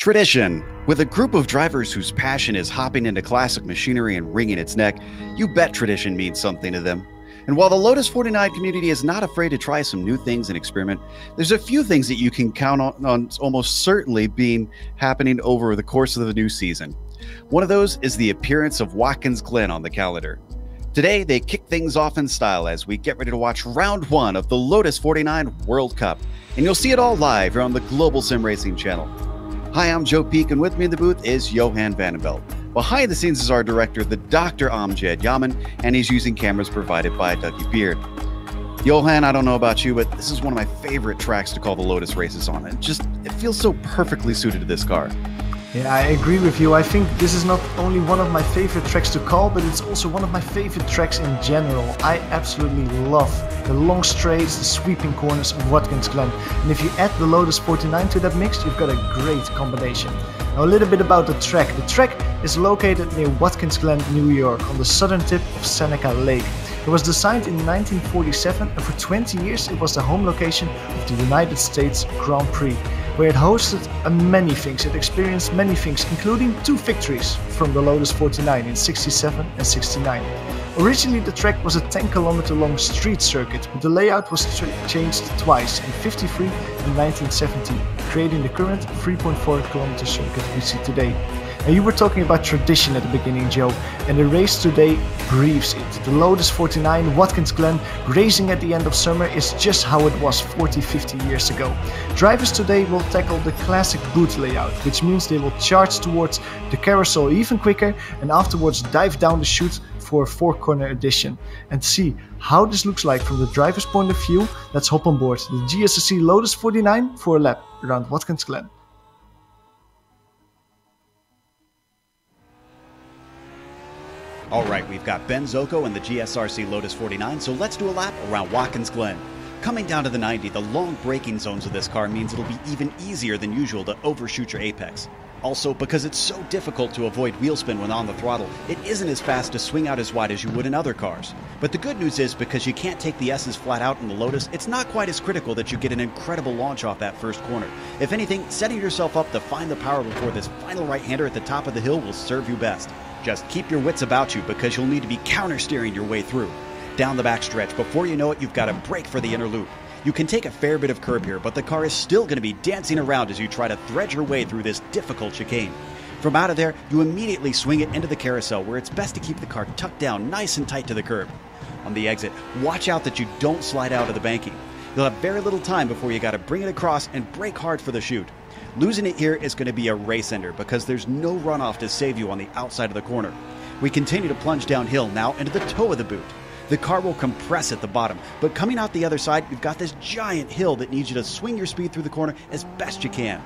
Tradition. With a group of drivers whose passion is hopping into classic machinery and wringing its neck, you bet tradition means something to them. And while the Lotus 49 community is not afraid to try some new things and experiment, there's a few things that you can count on almost certainly being happening over the course of the new season. One of those is the appearance of Watkins Glen on the calendar. Today, they kick things off in style as we get ready to watch round one of the Lotus 49 World Cup. And you'll see it all live here on the Global SimRacing channel. Hi, I'm Joe Peak, and with me in the booth is Johan Vandenbelt. Behind the scenes is our director, the Dr. Amjad Yaman, and he's using cameras provided by Dougie Beard. Johan, I don't know about you, but this is one of my favorite tracks to call the Lotus races on. It feels so perfectly suited to this car. Yeah, I agree with you. I think this is not only one of my favorite tracks to call, but it's also one of my favorite tracks in general. I absolutely love the long straights, the sweeping corners of Watkins Glen. And if you add the Lotus 49 to that mix, you've got a great combination. Now a little bit about the track. The track is located near Watkins Glen, New York, on the southern tip of Seneca Lake. It was designed in 1947, and for 20 years it was the home location of the United States Grand Prix, where it hosted many things. It experienced many things, including 2 victories from the Lotus 49 in 67 and 69. Originally the track was a 10-kilometer long street circuit, but the layout was changed twice, in 53 and 1970, creating the current 3.4-kilometer circuit we see today. Now, you were talking about tradition at the beginning, Joe, and the race today breathes it. The Lotus 49 Watkins Glen racing at the end of summer is just how it was 40-50 years ago. Drivers today will tackle the classic boot layout, which means they will charge towards the carousel even quicker and afterwards dive down the chute for a 4-corner edition. And to see how this looks like from the driver's point of view, let's hop on board the GSRC Lotus 49 for a lap around Watkins Glen. All right, we've got Ben Zocco and the GSRC Lotus 49, so let's do a lap around Watkins Glen. Coming down to the 90, the long braking zones of this car means it'll be even easier than usual to overshoot your apex. Also, because it's so difficult to avoid wheel spin when on the throttle, it isn't as fast to swing out as wide as you would in other cars. But the good news is, because you can't take the S's flat out in the Lotus, it's not quite as critical that you get an incredible launch off that first corner. If anything, setting yourself up to find the power before this final right-hander at the top of the hill will serve you best. Just keep your wits about you, because you'll need to be counter-steering your way through. Down the backstretch, before you know it, you've got to brake for the inner loop. You can take a fair bit of curb here, but the car is still going to be dancing around as you try to thread your way through this difficult chicane. From out of there, you immediately swing it into the carousel, where it's best to keep the car tucked down nice and tight to the curb. On the exit, watch out that you don't slide out of the banking. You'll have very little time before you got to bring it across and brake hard for the chute. Losing it here is going to be a race ender, because there's no runoff to save you on the outside of the corner. We continue to plunge downhill now into the toe of the boot. The car will compress at the bottom, but coming out the other side, you've got this giant hill that needs you to swing your speed through the corner as best you can.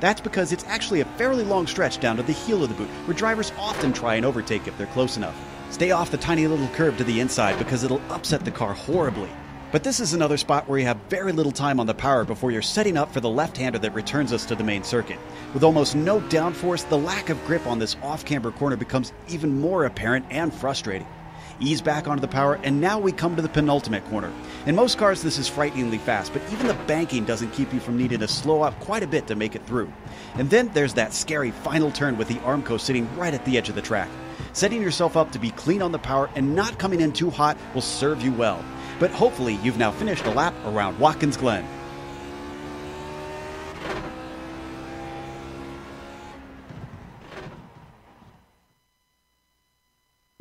That's because it's actually a fairly long stretch down to the heel of the boot, where drivers often try and overtake if they're close enough. Stay off the tiny little curve to the inside, because it'll upset the car horribly. But this is another spot where you have very little time on the power before you're setting up for the left-hander that returns us to the main circuit. With almost no downforce, the lack of grip on this off-camber corner becomes even more apparent and frustrating. Ease back onto the power, and now we come to the penultimate corner. In most cars, this is frighteningly fast, but even the banking doesn't keep you from needing to slow up quite a bit to make it through. And then there's that scary final turn with the Armco sitting right at the edge of the track. Setting yourself up to be clean on the power and not coming in too hot will serve you well. But hopefully you've now finished a lap around Watkins Glen.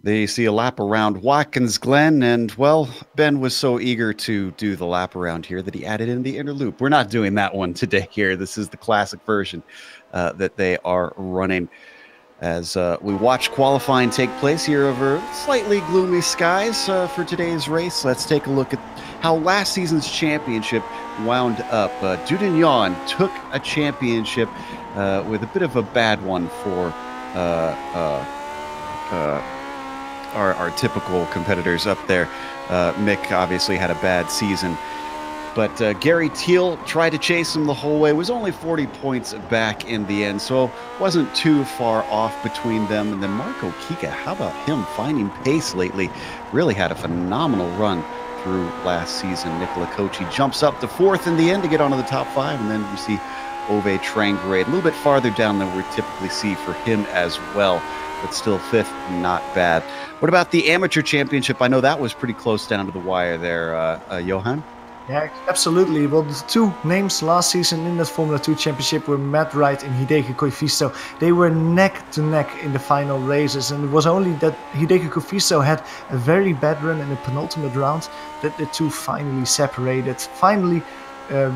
They see a lap around Watkins Glen, and, well, Ben was so eager to do the lap around here that he added in the inner loop. We're not doing that one today here. This is the classic version that they are running. As we watch qualifying take place here over slightly gloomy skies for today's race, let's take a look at how last season's championship wound up. Dudignon took a championship with a bit of a bad one for our typical competitors up there. Mick obviously had a bad season. But Gary Teal tried to chase him the whole way, was only 40 points back in the end, so wasn't too far off between them. And then Marco Kika, how about him finding pace lately? Really had a phenomenal run through last season. Nicola Kochi jumps up to 4th in the end to get onto the top 5, and then we see Ove Trangrade. A little bit farther down than we typically see for him as well, but still 5th, not bad. What about the Amateur Championship? I know that was pretty close down to the wire there, Johan. Yeah, absolutely. Well, the two names last season in that Formula 2 championship were Matt Wright and Hideki Koifisto. They were neck to neck in the final races, and it was only that Hideki Koifisto had a very bad run in the penultimate round that the two finally separated,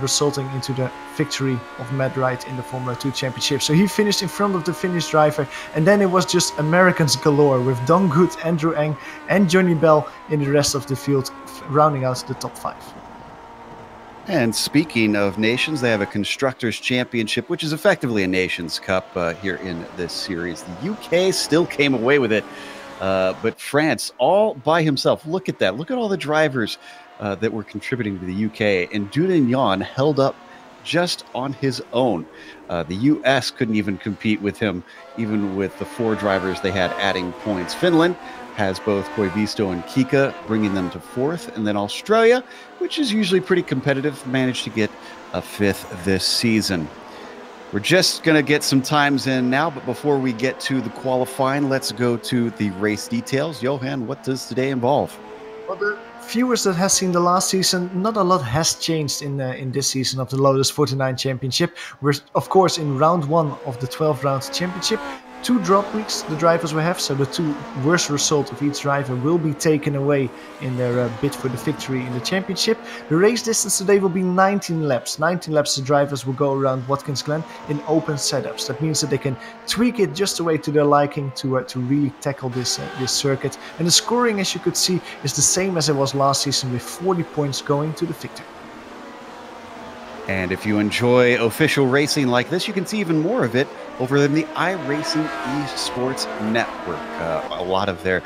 resulting into the victory of Matt Wright in the Formula 2 championship. So he finished in front of the Finnish driver, and then it was just Americans galore with Don Good, Andrew Eng and Johnny Bell in the rest of the field, rounding out the top 5. And speaking of nations, they have a Constructors' Championship, which is effectively a Nations Cup here in this series. The UK still came away with it, but France all by himself. Look at that. Look at all the drivers that were contributing to the UK. And Dudignon held up just on his own. The US couldn't even compete with him, even with the 4 drivers they had adding points. Finland has both Koivisto and Kika, bringing them to 4th. And then Australia, which is usually pretty competitive, managed to get a 5th this season. We're just going to get some times in now, but before we get to the qualifying, let's go to the race details. Johan, what does today involve? Well, the viewers that has seen the last season, not a lot has changed in this season of the Lotus 49 Championship. We're, of course, in round 1 of the 12-round championship. 2 drop weeks the drivers will have, so the 2 worst results of each driver will be taken away in their bid for the victory in the championship. The race distance today will be 19 laps. 19 laps the drivers will go around Watkins Glen in open setups. That means that they can tweak it just the way to their liking to really tackle this circuit. And the scoring, as you could see, is the same as it was last season, with 40 points going to the victor. And if you enjoy official racing like this, you can see even more of it over in the iRacing Esports Network. A lot of their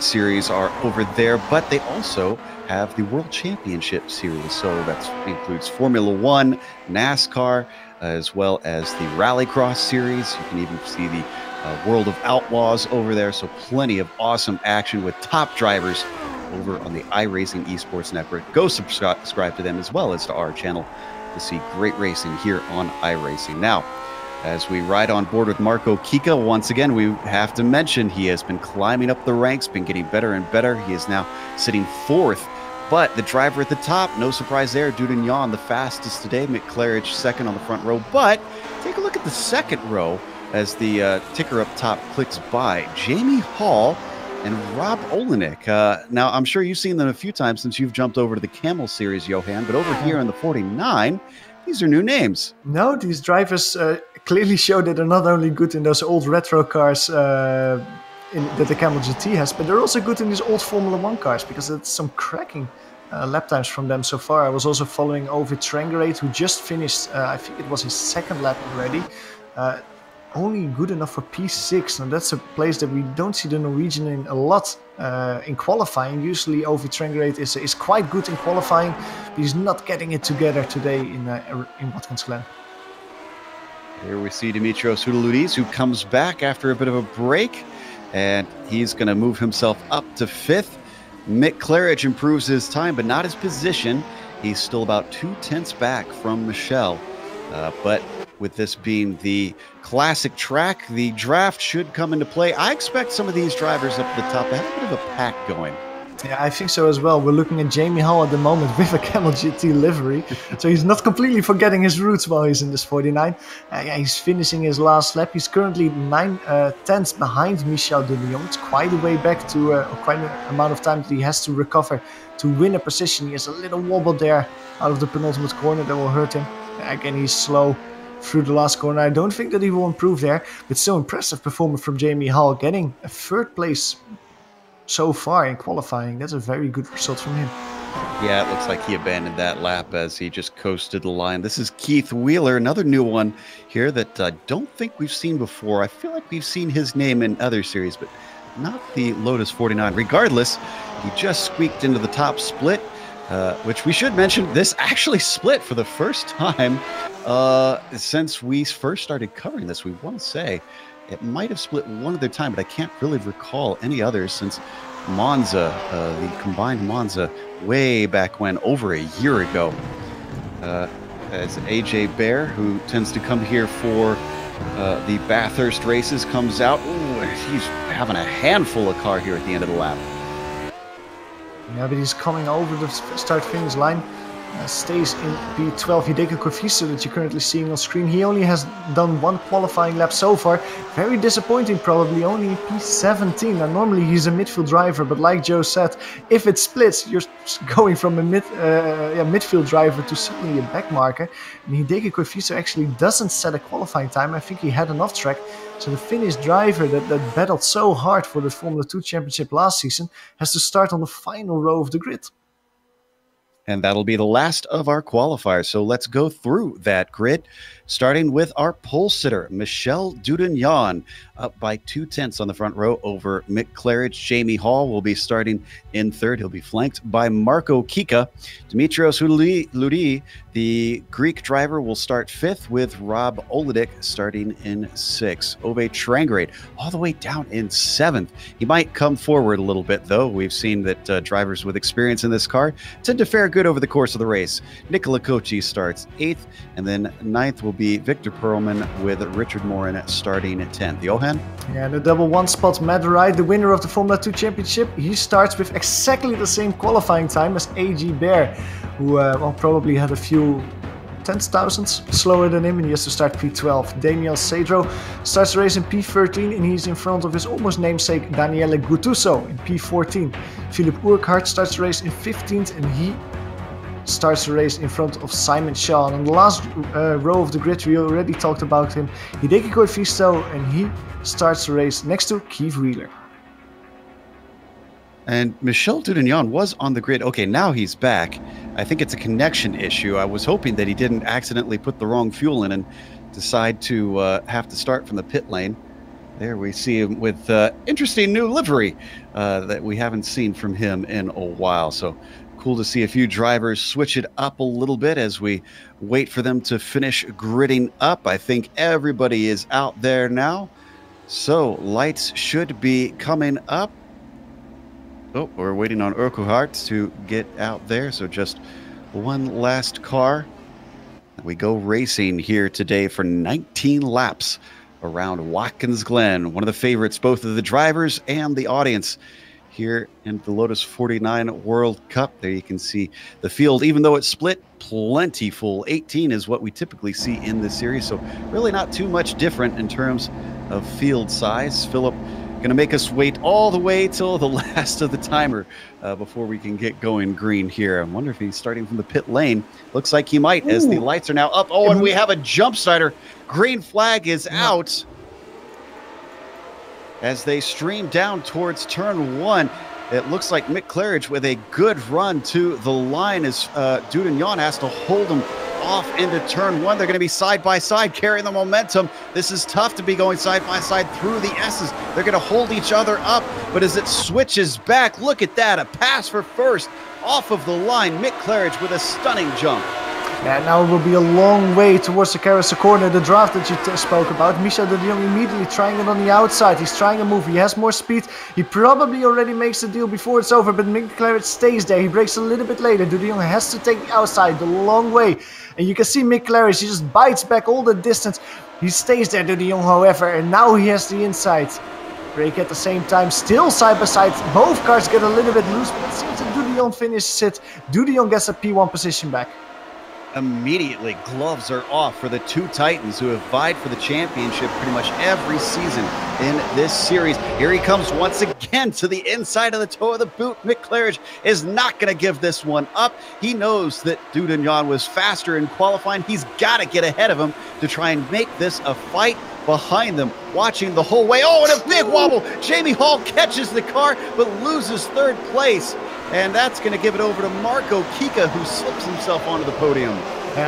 series are over there, but they also have the World Championship Series. So that includes Formula One, NASCAR, as well as the Rallycross Series. You can even see the World of Outlaws over there. So plenty of awesome action with top drivers over on the iRacing Esports Network. Go subscribe to them as well as to our channel to see great racing here on iRacing. Now, as we ride on board with Marco Kika, once again, we have to mention he has been climbing up the ranks, been getting better and better. He is now sitting 4th, but the driver at the top, no surprise there, Dudignon, the fastest today, McClarich 2nd on the front row. But take a look at the 2nd row as the ticker up top clicks by. Jamie Hall and Rob Olenek. Now, I'm sure you've seen them a few times since you've jumped over to the Camel Series, Johan, but over here in the 49, these are new names. No, these drivers clearly show that they're not only good in those old retro cars that the Camel GT has, but they're also good in these old Formula 1 cars, because it's some cracking lap times from them so far. I was also following Ove Trangrade, who just finished, I think it was his 2nd lap already. Only good enough for P6, and that's a place that we don't see the Norwegian in a lot in qualifying. Usually Ove Trangrade is quite good in qualifying, but he's not getting it together today in Watkins Glen. Here we see Dimitrios Houloudis, who comes back after a bit of a break, and he's going to move himself up to 5th. Mick Claridge improves his time, but not his position. He's still about 2/10 back from Michel, but with this being the classic track, the draft should come into play. I expect some of these drivers up at the top to have a bit of a pack going. Yeah, I think so as well. We're looking at Jamie Hall at the moment with a Camel GT livery, so he's not completely forgetting his roots while he's in this 49. Yeah, he's finishing his last lap. He's currently 9/10 behind Michel Dudignon. It's quite a way back to quite an amount of time that he has to recover to win a position. He has a little wobble there out of the penultimate corner that will hurt him. Again, he's slow through the last corner. I don't think that he will improve there, but still impressive performance from Jamie Hall, getting a 3rd place so far in qualifying. That's a very good result from him. Yeah, it looks like he abandoned that lap as he just coasted the line. This is Keith Wheeler, another new one here that I don't think we've seen before. I feel like we've seen his name in other series, but not the Lotus 49. Regardless, he just squeaked into the top split, which we should mention, this actually split for the first time since we first started covering this. We want to say it might have split one other time, but I can't really recall any others since Monza, the combined Monza, way back when, over a year ago. as AJ Bear, who tends to come here for the Bathurst races, comes out. Ooh, he's having a handful of car here at the end of the lap. Yeah, but he's coming over the start-finish line. Stays in P12. Hideki Kofiso that you're currently seeing on screen. He only has done one qualifying lap so far. Very disappointing, probably only in P17. Now normally he's a midfield driver, but like Joe said, if it splits, you're going from a midfield driver to suddenly a back marker. And Hideki Kofiso actually doesn't set a qualifying time. I think he had an off track. So the Finnish driver that battled so hard for the Formula 2 championship last season has to start on the final row of the grid. And that'll be the last of our qualifiers. So let's go through that grid, starting with our pole sitter, Michel Dudignon, up by 2/10 on the front row over Mick Claridge. Jamie Hall will be starting in third. He'll be flanked by Marco Kika. Dimitrios Ludi, the Greek driver, will start fifth, with Rob Oledic starting in sixth. Ove Trangrade all the way down in seventh. He might come forward a little bit, though. We've seen that drivers with experience in this car tend to fare good over the course of the race. Nicola Kochi starts eighth, and then ninth will be Victor Perlman, with Richard Morin starting at 10th. Johan? Yeah, the double one spot, Matt Wright, the winner of the Formula 2 championship, he starts with exactly the same qualifying time as AG Bear, who probably had a few tenths thousandths slower than him, and he has to start P12. Daniel Cedro starts the race in P13, and he's in front of his almost namesake Daniele Guttuso in P14. Philippe Urquhart starts the race in 15th, and he starts the race in front of Simon Shaw. And on the last row of the grid, we already talked about him, Hideki Kofisto, and he starts the race next to Keith Wheeler. And Michel Dudignon was on the grid. Okay, now he's back. I think it's a connection issue. I was hoping that he didn't accidentally put the wrong fuel in and decide to have to start from the pit lane. There we see him with interesting new livery that we haven't seen from him in a while. So cool to see a few drivers switch it up a little bit as we wait for them to finish gridding up. I think everybody is out there now. So lights should be coming up. Oh, we're waiting on Urquhart to get out there. So just one last car. We go racing here today for 19 laps around Watkins Glen, one of the favorites, both of the drivers and the audience here in the Lotus 49 World Cup. There you can see the field, even though it's split, plenty full. 18 is what we typically see in this series, so really not too much different in terms of field size. Philippe going to make us wait all the way till the last of the timer before we can get going green here. I wonder if he's starting from the pit lane. Looks like he might. Ooh. As the lights are now up. Oh, and we have a jump starter. Green flag is out. As they stream down towards turn one, it looks like Mick Claridge with a good run to the line as Dudignon has to hold him off into turn one. They're going to be side by side, carrying the momentum. This is tough to be going side by side through the S's. They're going to hold each other up, but as it switches back, look at that, a pass for first off of the line. Mick Claridge with a stunning jump. Yeah, now it will be a long way towards the Carousel corner, the draft that you spoke about. Michel Dudignon immediately trying it on the outside. He's trying a move. He has more speed. He probably already makes the deal before it's over, but Mick Claridge stays there. He breaks a little bit later. Dudignon has to take the outside the long way. And you can see Mick Claridge, he just bites back all the distance. He stays there, Dudignon, however, and now he has the inside. Break at the same time, still side by side. Both cars get a little bit loose, but it seems that Dudignon finishes it. Dudignon gets a P1 position back. Immediately, gloves are off for the two Titans who have vied for the championship pretty much every season in this series. Here he comes once again to the inside of the toe of the boot. Mick Claridge is not going to give this one up. He knows that Dudignon was faster in qualifying. He's got to get ahead of him to try and make this a fight behind them, watching the whole way. Oh, and a big wobble. Jamie Hall catches the car, but loses third place. And that's going to give it over to Marco Kika, who slips himself onto the podium.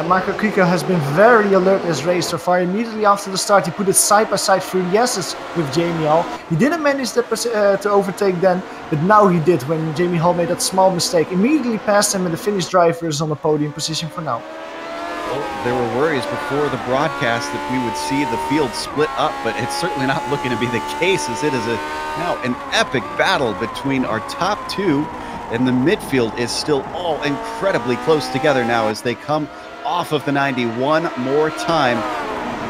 Marco Kika has been very alert this race so far. Immediately after the start, he put it side by side through the S's with Jamie Hall. He didn't manage to overtake then, but now he did when Jamie Hall made that small mistake. Immediately passed him, and the Finnish driver is on the podium position for now. Well, there were worries before the broadcast that we would see the field split up, but it's certainly not looking to be the case, as it is now an epic battle between our top two, and the midfield is still all incredibly close together now as they come off of the 90 one more time.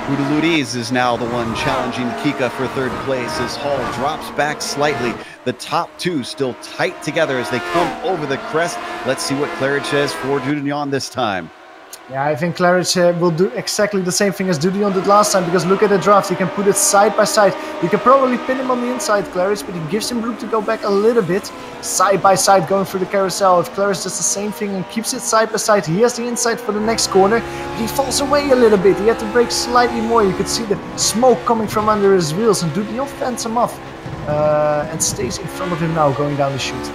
Houdeludis is now the one challenging Kika for third place as Hall drops back slightly. The top two still tight together as they come over the crest. Let's see what Claridge says for Dudillon this time. Yeah, I think Claridge will do exactly the same thing as Dudillon did last time, because look at the draft. You can put it side by side. You can probably pin him on the inside, Claridge, but he gives him room to go back a little bit. Side by side going through the carousel. If Claridge does the same thing and keeps it side by side, he has the inside for the next corner. But he falls away a little bit. He had to brake slightly more. You could see the smoke coming from under his wheels, and Dudillon fends him off and stays in front of him now going down the chute.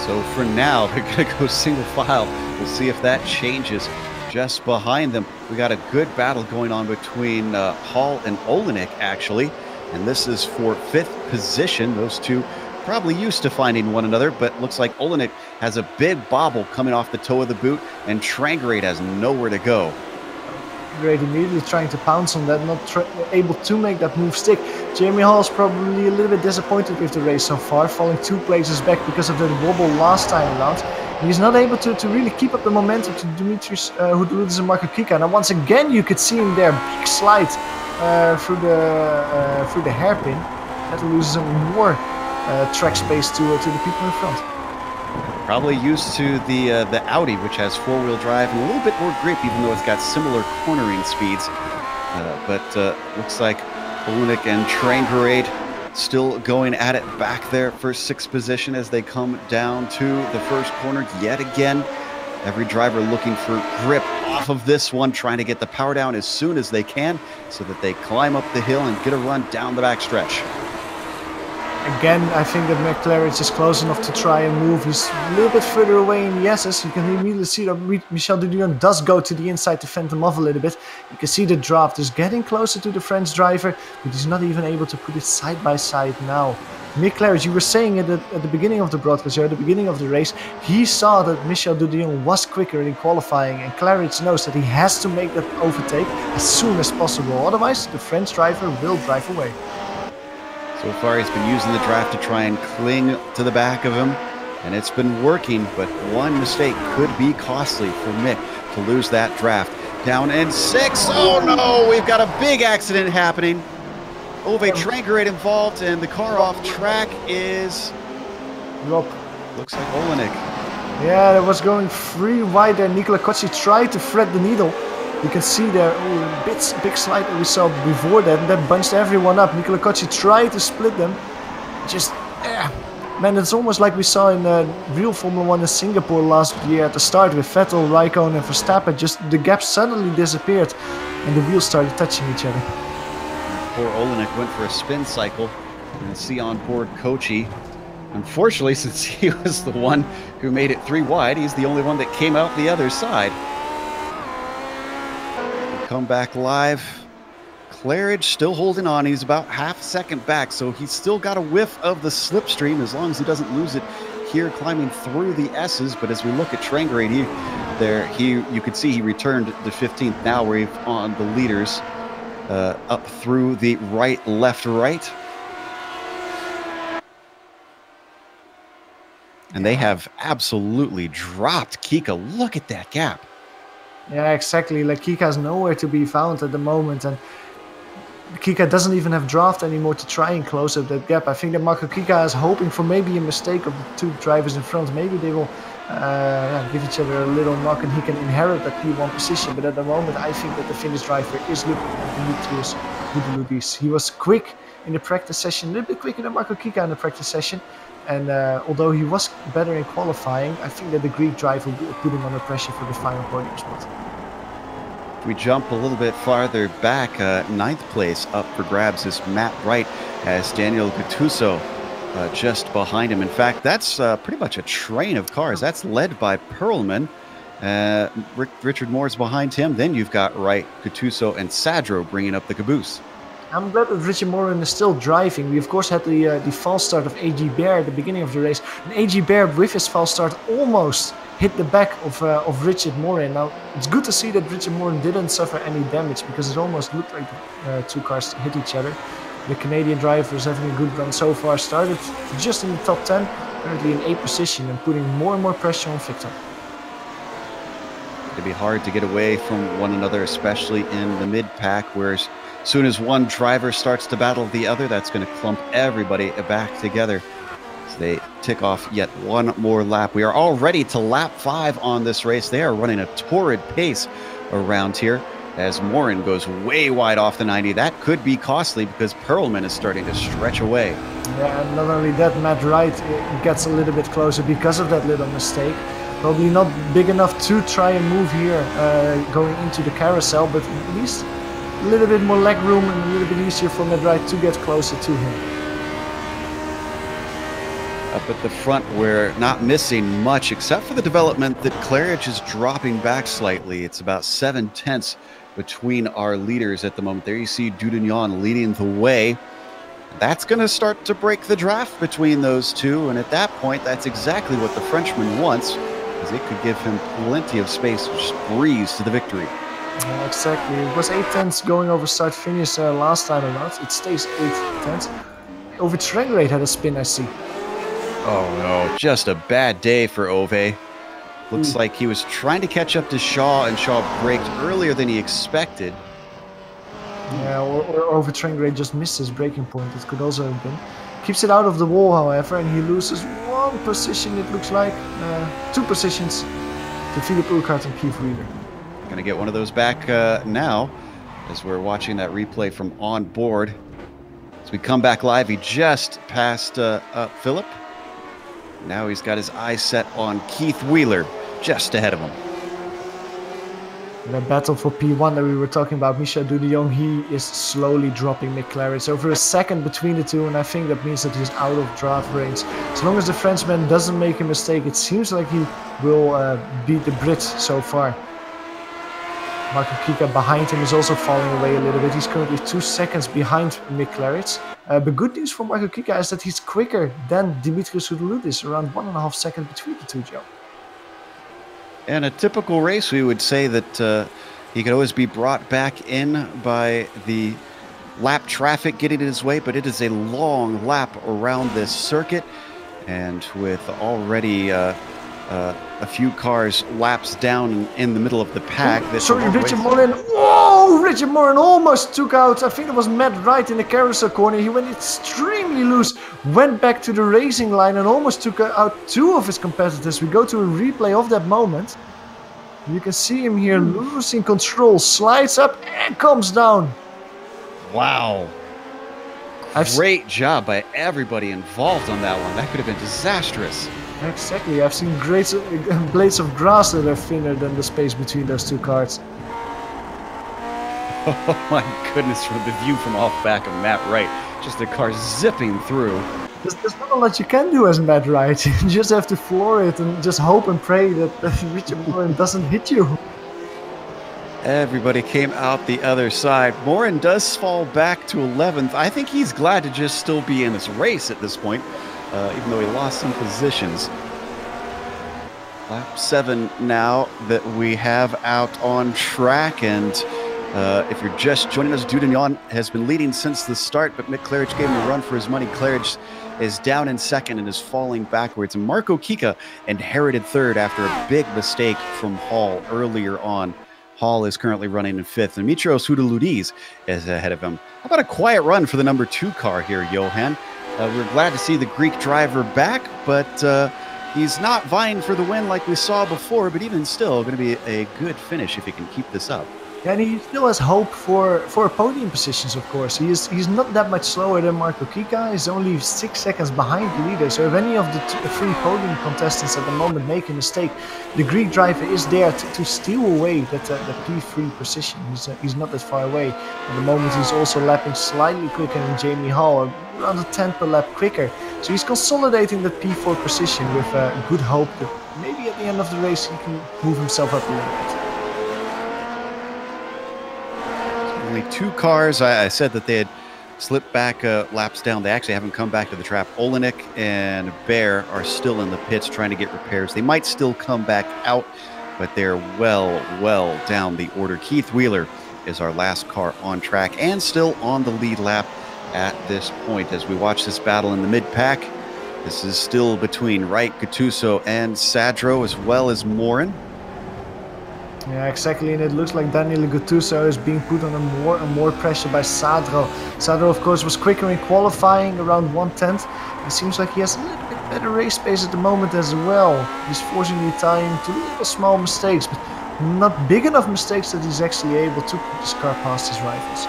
So for now, they're going to go single file. We'll see if that changes. Just behind them, we got a good battle going on between Hall and Olenek, actually. And this is for 5th position. Those two probably used to finding one another, but looks like Olenek has a big bobble coming off the toe of the boot, and Trangrade has nowhere to go. Trangrade immediately trying to pounce on that, not able to make that move stick. Jamie Hall's probably a little bit disappointed with the race so far, falling 2 places back because of that wobble last time around. He's not able to really keep up the momentum to Dimitris Houdeludis and Marco Kika. Now once again you could see him there, big slide through the hairpin. That loses him more track space to the people in front. Probably used to the Audi, which has 4-wheel drive and a little bit more grip, even though it's got similar cornering speeds. But looks like Olenek and Trangrade still going at it back there for 6th position as they come down to the first corner yet again. Every driver looking for grip off of this one, trying to get the power down as soon as they can so that they climb up the hill and get a run down the back stretch. Again, I think that McLaren is close enough to try and move. He's a little bit further away in the S's. You can immediately see that Michel Dudillon does go to the inside to fend him off a little bit. You can see the draft is getting closer to the French driver, but he's not even able to put it side by side now. Mick Claridge, you were saying it at the beginning of the broadcast, at the beginning of the race, he saw that Michel Dudillon was quicker in qualifying, and Claridge knows that he has to make that overtake as soon as possible. Otherwise, the French driver will drive away. So far, he's been using the draft to try and cling to the back of him, and it's been working, but one mistake could be costly for Mick to lose that draft. Down in 6. Oh no, we've got a big accident happening. Ove Trangrade involved, and the car off track is... Rob. Looks like Olenek. Yeah, that was going free wide there. Nicola Cocci tried to thread the needle. You can see there, big slide that we saw before that, and that bunched everyone up. Nicola Cocci tried to split them. Just, man, it's almost like we saw in real Formula 1 in Singapore last year at the start with Vettel, Raikkonen and Verstappen. Just the gap suddenly disappeared and the wheels started touching each other. Poor Olenek went for a spin cycle. And see on board Cocci. Unfortunately, since he was the one who made it 3 wide, he's the only one that came out the other side. Come back live. Claridge still holding on. He's about half a second back, so he's still got a whiff of the slipstream as long as he doesn't lose it here climbing through the S's. But as we look at Trangrade, you could see he returned to 15th now, where he's on the leaders up through the right, left, right. And they have absolutely dropped Kika. Look at that gap. Yeah, exactly. Like Kika's nowhere to be found at the moment, and Kika doesn't even have draft anymore to try and close up that gap. I think that Marco Kika is hoping for maybe a mistake of the 2 drivers in front. Maybe they will give each other a little knock and he can inherit that P1 position. But at the moment, I think that the Finnish driver is looking at Dimitris Houdeludis. He was quick in the practice session, a little bit quicker than Marco Kika in the practice session. And although he was better in qualifying, I think that the Greek driver will put him under pressure for the final podium spot. We jump a little bit farther back. 9th place up for grabs is Matt Wright, as Daniel Gattuso just behind him. In fact, that's pretty much a train of cars. That's led by Perlman. Richard Moore's behind him. Then you've got Wright, Gattuso, and Sadro bringing up the caboose. I'm glad that Richard Morin is still driving. We of course had the false start of A.G. Bear at the beginning of the race. And A.G. Bear with his false start almost hit the back of Richard Morin. Now it's good to see that Richard Morin didn't suffer any damage, because it almost looked like 2 cars hit each other. The Canadian driver is having a good run so far. Started just in the top 10, currently in 8th position, and putting more and more pressure on Victor. to be hard to get away from one another, especially in the mid-pack, where as soon as one driver starts to battle the other, that's going to clump everybody back together. So they tick off yet one more lap. We are already to lap 5 on this race. They are running a torrid pace around here as Morin goes way wide off the 90. That could be costly because Perlman is starting to stretch away. Yeah, and not only that, Matt Wright gets a little bit closer because of that little mistake. Probably not big enough to try and move here going into the carousel, but at least a little bit more leg room and a little bit easier for Matt Wright to get closer to him. Up at the front, we're not missing much except for the development that Claridge is dropping back slightly. It's about 7/10 between our leaders at the moment. There you see Dudignon leading the way. That's going to start to break the draft between those two, and at that point, that's exactly what the Frenchman wants, because it could give him plenty of space to just breeze to the victory. Exactly. It was 8/10 going over start-finish last time or not. It stays 8/10. Over Trengrade had a spin, I see. Oh no, just a bad day for Ove. Looks like he was trying to catch up to Shaw, and Shaw braked earlier than he expected. Yeah, or over Trengrade just missed his braking point. It could also have been. Keeps it out of the wall, however, and he loses 1 position, it looks like. 2 positions to Philippe Urquhart and Keith Wheeler. Gonna get one of those back now, as we're watching that replay from on board. As we come back live, he just passed Philippe. Now he's got his eyes set on Keith Wheeler, just ahead of him. The battle for P1 that we were talking about, Michel Dudillon, he is slowly dropping Mick Claridge. Over a second between the two, and I think that means that he's out of draft range. As long as the Frenchman doesn't make a mistake, it seems like he will beat the Brit so far. Marco Kika behind him is also falling away a little bit. He's currently 2 seconds behind Mick Claridge. But good news for Marco Kika is that he's quicker than Dimitrios Soudaloudis, around 1.5 seconds between the two, Joe. In a typical race, we would say that he could always be brought back in by the lap traffic getting in his way, but it is a long lap around this circuit, and with already a few cars laps down in the middle of the pack. Sorry, Richard Morin. Whoa! Richard Morin almost took out, I think it was Matt Wright in the carousel corner. He went extremely loose, went back to the racing line and almost took out 2 of his competitors. We go to a replay of that moment. You can see him here losing control, slides up and comes down. Wow. Great job by everybody involved on that one. That could have been disastrous. Exactly. I've seen great blades of grass that are thinner than the space between those 2 cars. Oh my goodness, from the view from off back of Matt Wright. Just the car zipping through. There's not a lot you can do as Matt Wright. You just have to floor it and just hope and pray that Richard Morin doesn't hit you. Everybody came out the other side. Morin does fall back to 11th. I think he's glad to just still be in this race at this point, even though he lost some positions. Lap 7 now that we have out on track, and if you're just joining us, Dudignon has been leading since the start, but Mick Claridge gave him a run for his money. Claridge is down in second and is falling backwards. Marco Kika inherited third after a big mistake from Hall earlier on. Hall is currently running in 5th, and Dimitrios Soudaloudis is ahead of him. How about a quiet run for the number 2 car here, Johan? We're glad to see the Greek driver back, but he's not vying for the win like we saw before, but even still, going to be a good finish if he can keep this up. Yeah, and he still has hope for podium positions, of course. He's not that much slower than Marco Kika. He's only 6 seconds behind the leader. So if any of the 3 podium contestants at the moment make a mistake, the Greek driver is there to steal away that P3 position. He's not that far away. At the moment, he's also lapping slightly quicker than Jamie Hall, around a 10th per lap quicker. So he's consolidating the P4 position with good hope that maybe at the end of the race he can move himself up a little bit. Only 2 cars. I said that they had slipped back laps down. They actually haven't come back to the trap. Olenek and Bear are still in the pits trying to get repairs. They might still come back out, but they're well down the order. Keith Wheeler is our last car on track and still on the lead lap at this point as we watch this battle in the mid-pack. This is still between Wright, Gattuso, and Sadro, as well as Morin. Yeah, exactly, and it looks like Daniele Gattuso is being put under more and more pressure by Sadro. Sadro, of course, was quicker in qualifying, around 1/10. It seems like he has a little bit better race pace at the moment as well. He's forcing the Italian to little small mistakes, but not big enough mistakes that he's actually able to put his car past his rivals.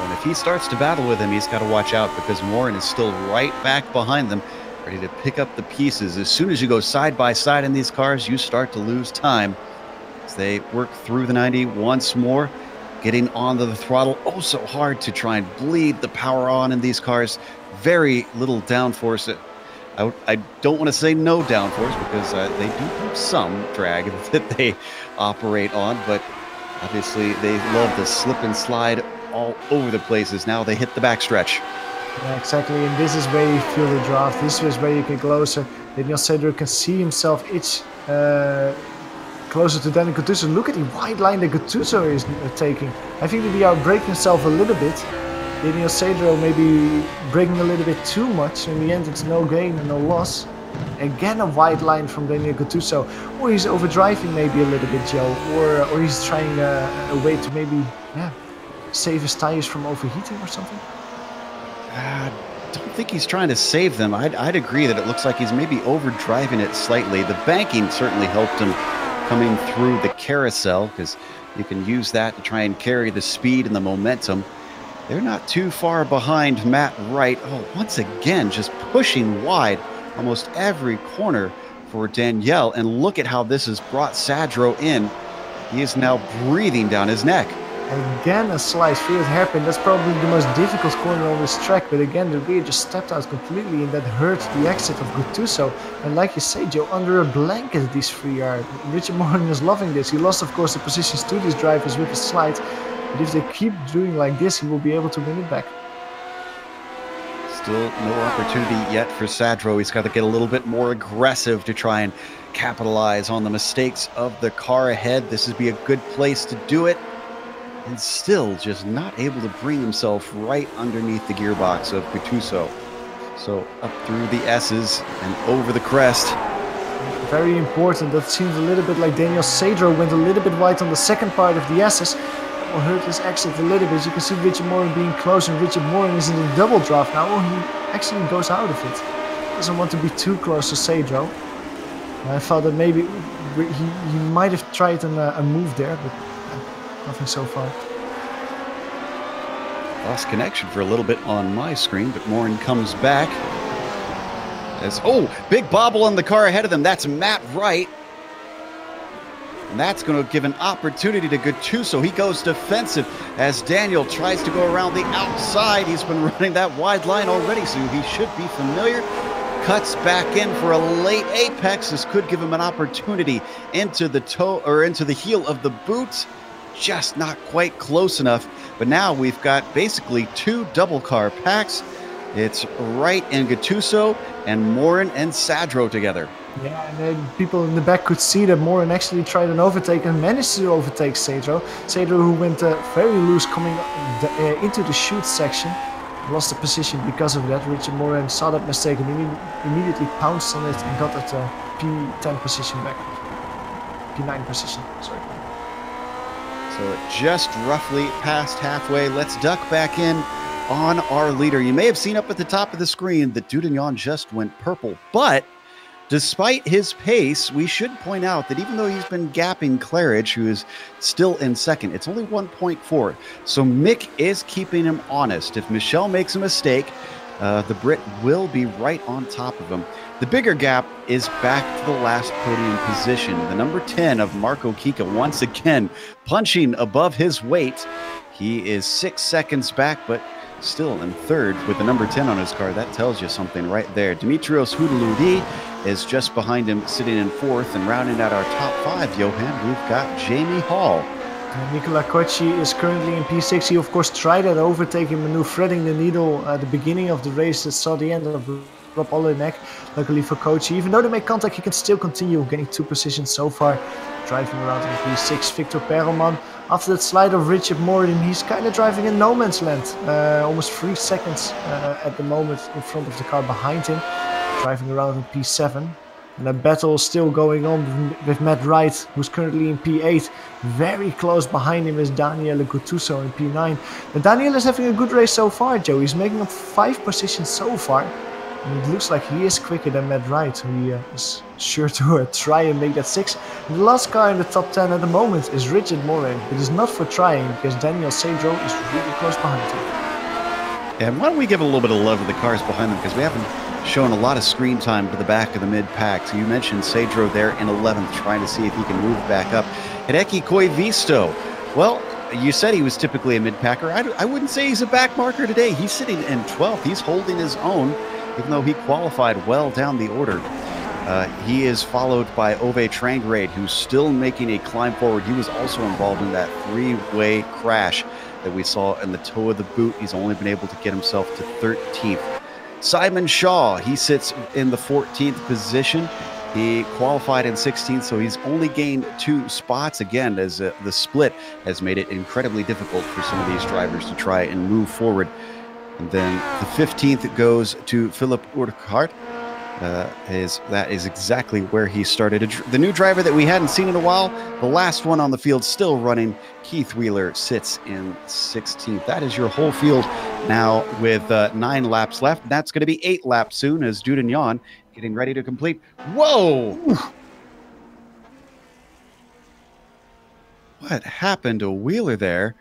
And if he starts to battle with him, he's got to watch out, because Morin is still right back behind them, ready to pick up the pieces. As soon as you go side by side in these cars, you start to lose time. As they work through the 90 once more, getting onto the throttle. Oh, so hard to try and bleed the power on in these cars. Very little downforce. I don't want to say no downforce, because they do have some drag that they operate on, but obviously they love to slip and slide all over the places. Now they hit the backstretch. Yeah, exactly, and this is where you feel the draft. This is where you get closer. Daniel Sadro can see himself itch closer to Daniel Gattuso. Look at the wide line that Gattuso is taking. I think that he outbraked himself a little bit. Daniel Sadro maybe braking a little bit too much. In the end, it's no gain and no loss. Again, a wide line from Daniel Gattuso. Or he's overdriving maybe a little bit, Joe. Or he's trying a way to maybe save his tires from overheating or something. I don't think he's trying to save them. I'd agree that it looks like he's maybe overdriving it slightly. The banking certainly helped him coming through the carousel, because you can use that to try and carry the speed and the momentum. They're not too far behind Matt Wright. Oh, once again, just pushing wide almost every corner for Danielle. And look at how this has brought Sadro in. He is now breathing down his neck. Again, a slice through the hairpin. That's probably the most difficult corner on this track. But again, the rear just stepped out completely, and that hurt the exit of Gattuso. And like you say, Joe, under a blanket, these three are. Richard Morin is loving this. He lost, of course, the positions to these drivers with his slide. But if they keep doing like this, he will be able to win it back. Still no opportunity yet for Sadro. He's got to get a little bit more aggressive to try and capitalize on the mistakes of the car ahead. This would be a good place to do it. And still just not able to bring himself right underneath the gearbox of Gattuso. So up through the S's and over the crest. Very important. That seems a little bit like Daniel Sadro went a little bit wide on the second part of the S's. That will hurt his exit a little bit. You can see Richard Morin being close, and Richard Morin is in the double draft now. Oh, he actually goes out of it. Doesn't want to be too close to Sadro. I thought that maybe he might have tried a move there, but nothing so far. Lost connection for a little bit on my screen, but Morin comes back. As, oh, big bobble on the car ahead of them. That's Matt Wright. And that's going to give an opportunity to Gattuso. He goes defensive as Daniel tries to go around the outside. He's been running that wide line already, so he should be familiar. Cuts back in for a late apex. This could give him an opportunity into the toe or into the heel of the boot. Just not quite close enough. But now we've got basically two double car packs. It's Wright and Gattuso, and Morin and Sadro together. Yeah, and then people in the back could see that Morin actually tried an overtake and managed to overtake Sadro. Sadro, who went very loose coming into the chute section, lost the position because of that. Richard Morin saw that mistake and immediately pounced on it and got that P10 position back. P9 position, sorry. So just roughly past halfway. Let's duck back in on our leader. You may have seen up at the top of the screen that Dudignon just went purple, but despite his pace, we should point out that even though he's been gapping Claridge, who is still in second, it's only 1.4. So Mick is keeping him honest. If Michel makes a mistake, the Brit will be right on top of him. The bigger gap is back to the last podium position. The number 10 of Marco Kika once again punching above his weight. He is 6 seconds back, but still in third with the number 10 on his car. That tells you something right there. Dimitrios Houdeludi is just behind him, sitting in fourth, and rounding out our top five, Johan, we've got Jamie Hall. Nicola Cocci is currently in P6. He, of course, tried that overtaking maneuver, threading the needle at the beginning of the race that saw the end of Rob Olenek. Luckily for Cocci, even though they make contact, he can still continue, getting 2 positions so far. Driving around in P6, Victor Perelman. After that slide of Richard Morin, he's kind of driving in no man's land. Almost 3 seconds at the moment in front of the car behind him. Driving around in P7. And the battle is still going on with Matt Wright, who's currently in P8. Very close behind him is Daniele Gattuso in P9. And Daniele is having a good race so far, Joe. He's making up 5 positions so far. And it looks like he is quicker than Matt Wright, who he is sure to try and make that 6. And the last car in the top 10 at the moment is Richard Morin. It is not for trying, because Daniel Cedro is really close behind him. And why don't we give a little bit of love to the cars behind them, because we haven't shown a lot of screen time to the back of the mid-pack. So you mentioned Cedro there in 11th, trying to see if he can move back up. Hideki Koivisto, well, you said he was typically a mid-packer. I wouldn't say he's a back marker today. He's sitting in 12th. He's holding his own, even though he qualified well down the order. He is followed by Ove Trangrade, who's still making a climb forward. He was also involved in that 3-way crash that we saw in the toe of the boot. He's only been able to get himself to 13th. Simon Shaw, he sits in the 14th position. He qualified in 16th, so he's only gained 2 spots again, as the split has made it incredibly difficult for some of these drivers to try and move forward. And then the 15th goes to Philippe Urquhart. That is exactly where he started. The new driver that we hadn't seen in a while, the last one on the field still running, Keith Wheeler, sits in 16th. That is your whole field now with 9 laps left. That's going to be 8 laps soon, as Dudignon getting ready to complete. Whoa! What happened to Wheeler there?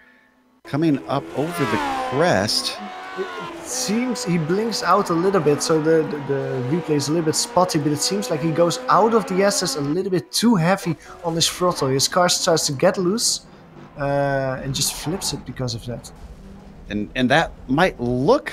Coming up over the crest. It seems he blinks out a little bit, so the replay is a little bit spotty, but it seems like he goes out of the SS a little bit too heavy on his throttle. His car starts to get loose and just flips it because of that. And that might look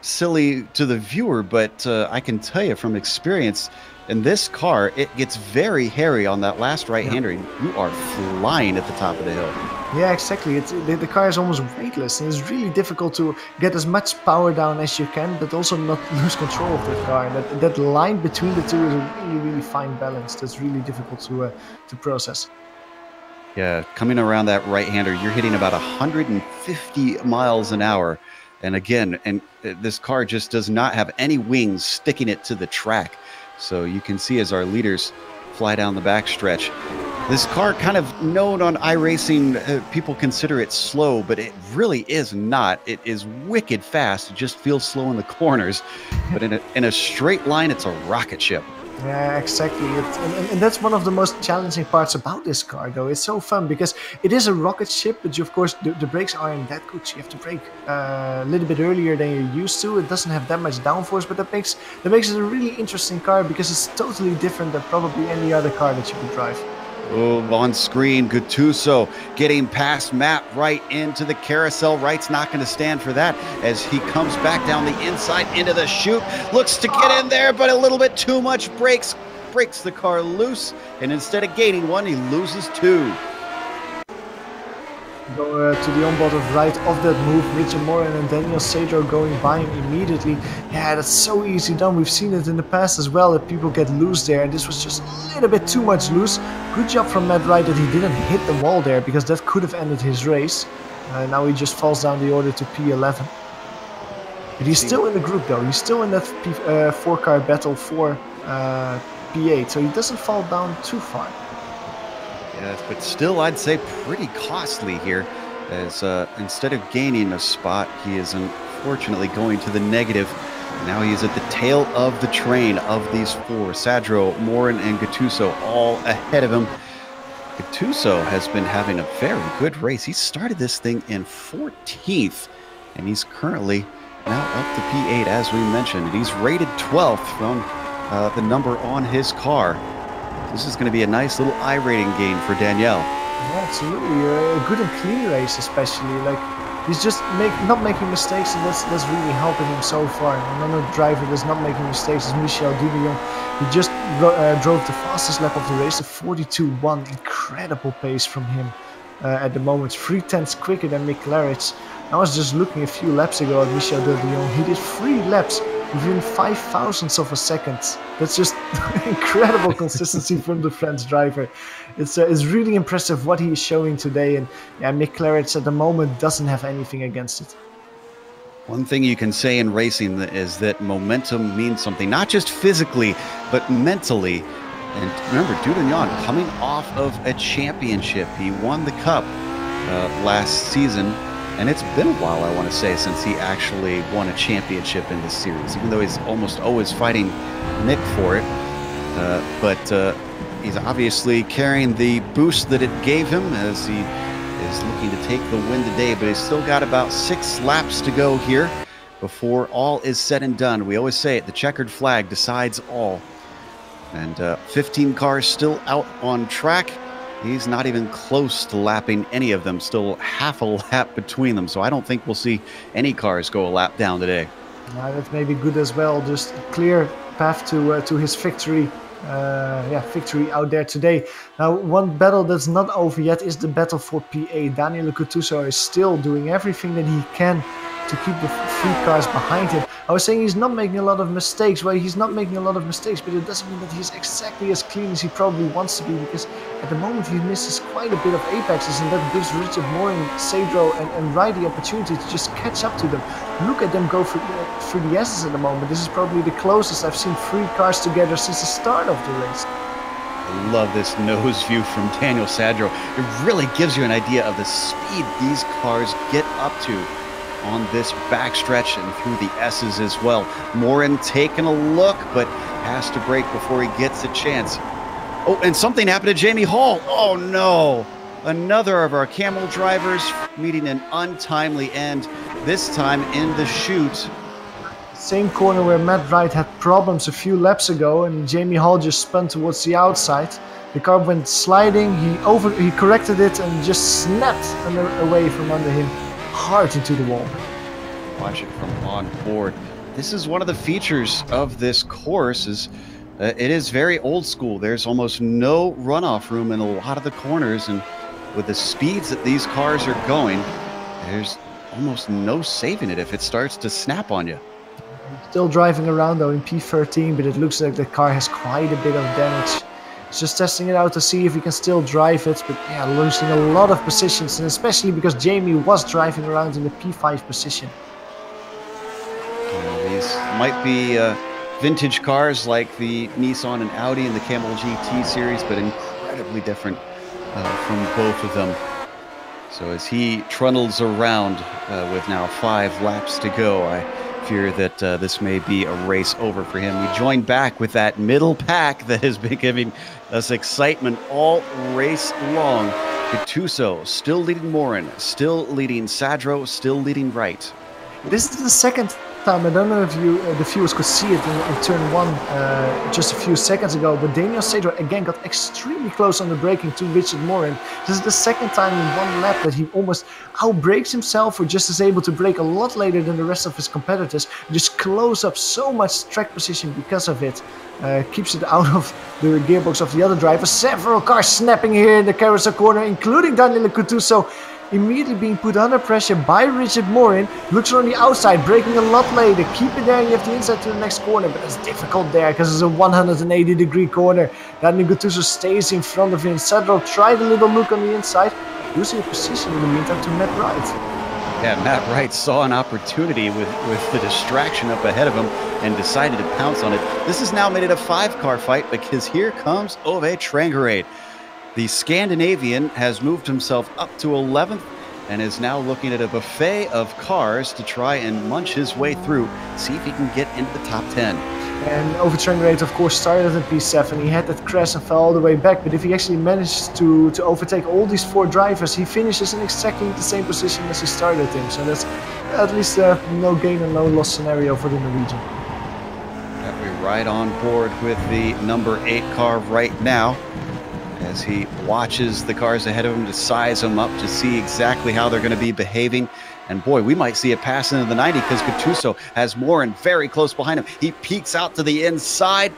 silly to the viewer, but I can tell you from experience, in this car, it gets very hairy on that last right-hander. Yeah. You are flying at the top of the hill. Yeah, exactly. The car is almost weightless, and it's really difficult to get as much power down as you can, but also not lose control of the car. And that line between the two is a really, really fine balance. That's really difficult to process. Yeah, coming around that right-hander, you're hitting about 150 miles an hour. And again, this car just does not have any wings sticking it to the track. So you can see as our leaders fly down the backstretch. This car, kind of known on iRacing, people consider it slow, but it really is not. It is wicked fast. It just feels slow in the corners. But in a straight line, it's a rocket ship. Yeah, exactly. And that's one of the most challenging parts about this car, though. It's so fun because it is a rocket ship, but of course the brakes aren't that good. So you have to brake a little bit earlier than you're used to. It doesn't have that much downforce, but that makes it a really interesting car because it's totally different than probably any other car that you could drive. Oh, on screen, Gattuso getting past Matt Wright into the carousel. Wright's not going to stand for that as he comes back down the inside into the chute. Looks to get in there, but a little bit too much breaks the car loose. And instead of gaining 1, he loses 2. Go to the onboard of Wright of that move. Richard Morin and Daniel Cedro going by him immediately. Yeah, that's so easy done. We've seen it in the past as well, that people get loose there, and this was just a little bit too much loose. Good job from Matt Wright that he didn't hit the wall there, because that could have ended his race. Now he just falls down the order to P11. But he's still in the group though. He's still in that 4-car battle for P8, so he doesn't fall down too far. Yes, but still, I'd say pretty costly here, as instead of gaining a spot, he is unfortunately going to the negative. Now he's at the tail of the train of these 4. Cedro, Morin, and Gattuso all ahead of him. Gattuso has been having a very good race. He started this thing in 14th, and he's currently now up to P8, as we mentioned. And he's rated 12th from the number on his car. This is going to be a nice little iRating gain for Danielle. Yeah, absolutely. A good and clean race, especially. Like, he's just not making mistakes, and that's really helping him so far. Another driver that's not making mistakes is Michel Dudillon. He just drove the fastest lap of the race, a 42.1. Incredible pace from him at the moment. 3/10 quicker than Mick Claridge. I was just looking a few laps ago at Michel Dudillon. He did 3 laps within 0.005 of a second. That's just incredible consistency from the French driver. It's really impressive what he is showing today, and yeah, Mick Claridge at the moment doesn't have anything against it. One thing you can say in racing is that momentum means something, not just physically, but mentally. And remember, Dudagnon coming off of a championship. He won the Cup last season, and it's been a while, I want to say, since he actually won a championship in this series, even though he's almost always fighting Nick for it. But he's obviously carrying the boost that it gave him as he is looking to take the win today, but he's still got about 6 laps to go here before all is said and done. We always say it, the checkered flag decides all. And 15 cars still out on track. He's not even close to lapping any of them, still half a lap between them. So I don't think we'll see any cars go a lap down today. That may be good as well, just a clear path to his victory. Victory out there today. Now, one battle that's not over yet is the battle for P8. Daniele Guttuso is still doing everything that he can to keep the 3 cars behind him. I was saying he's not making a lot of mistakes. Well, he's not making a lot of mistakes, but it doesn't mean that he's exactly as clean as he probably wants to be, because at the moment he misses quite a bit of apexes, and that gives Richard Morin, Cedro and Rai the opportunity to just catch up to them. Look at them go through the S's at the moment. This is probably the closest I've seen 3 cars together since the start of the race. I love this nose view from Daniel Sadro. It really gives you an idea of the speed these cars get up to on this backstretch and through the S's as well. Morin taking a look, but has to brake before he gets a chance. Oh, and something happened to Jamie Hall. Oh no! Another of our Camel drivers meeting an untimely end, this time in the chute. Same corner where Matt Wright had problems a few laps ago, and Jamie Hall just spun towards the outside. The car went sliding, he corrected it and just snapped away from under him, hard into the wall. Watch it from on board. This is one of the features of this course, is it is very old school. There's almost no runoff room in a lot of the corners, and with the speeds that these cars are going, there's almost no saving it if it starts to snap on you. Still driving around though in P13, but it looks like the car has quite a bit of damage. He's just testing it out to see if he can still drive it, but yeah, losing a lot of positions, and especially because Jamie was driving around in the P5 position. These might be vintage cars like the Nissan and Audi in the Camel GT series, but incredibly different from both of them. So as he trundles around with now 5 laps to go, I fear that this may be a race over for him. We join back with that middle pack that has been giving us excitement all race long. Guttuso still leading Morin, still leading Sadro, still leading Wright. This is the second time, I don't know if the viewers could see it in turn 1 just a few seconds ago, but Daniel Cedro again got extremely close on the braking to Richard Morin. This is the second time in 1 lap that he almost outbrakes himself, or just is able to brake a lot later than the rest of his competitors, just close up so much track position because of it. Keeps it out of the gearbox of the other drivers. Several cars snapping here in the carousel corner, including Daniele Guttuso, immediately being put under pressure by Richard Morin. Looks on the outside, braking a lot later. Keep it there, and you have the inside to the next corner, but it's difficult there because it's a 180-degree corner. Daniele Guttuso stays in front of him. Sadro tried a little look on the inside, losing a position in the meantime to Matt Wright. Yeah, Matt Wright saw an opportunity with the distraction up ahead of him and decided to pounce on it. This has now made it a 5-car fight, because here comes Ove Trangerade. The Scandinavian has moved himself up to 11th and is now looking at a buffet of cars to try and munch his way through, see if he can get into the top 10. And Ove Trangerade, of course, started at P7. He had that crash and fell all the way back, but if he actually managed to overtake all these 4 drivers, he finishes in exactly the same position as he started in. So that's at least a no gain and no loss scenario for the Norwegian. We're right on board with the number 8 car right now, as he watches the cars ahead of him to size them up to see exactly how they're going to be behaving. And boy, we might see a pass into the 90, because Guttuso has Morin very close behind him. He peeks out to the inside,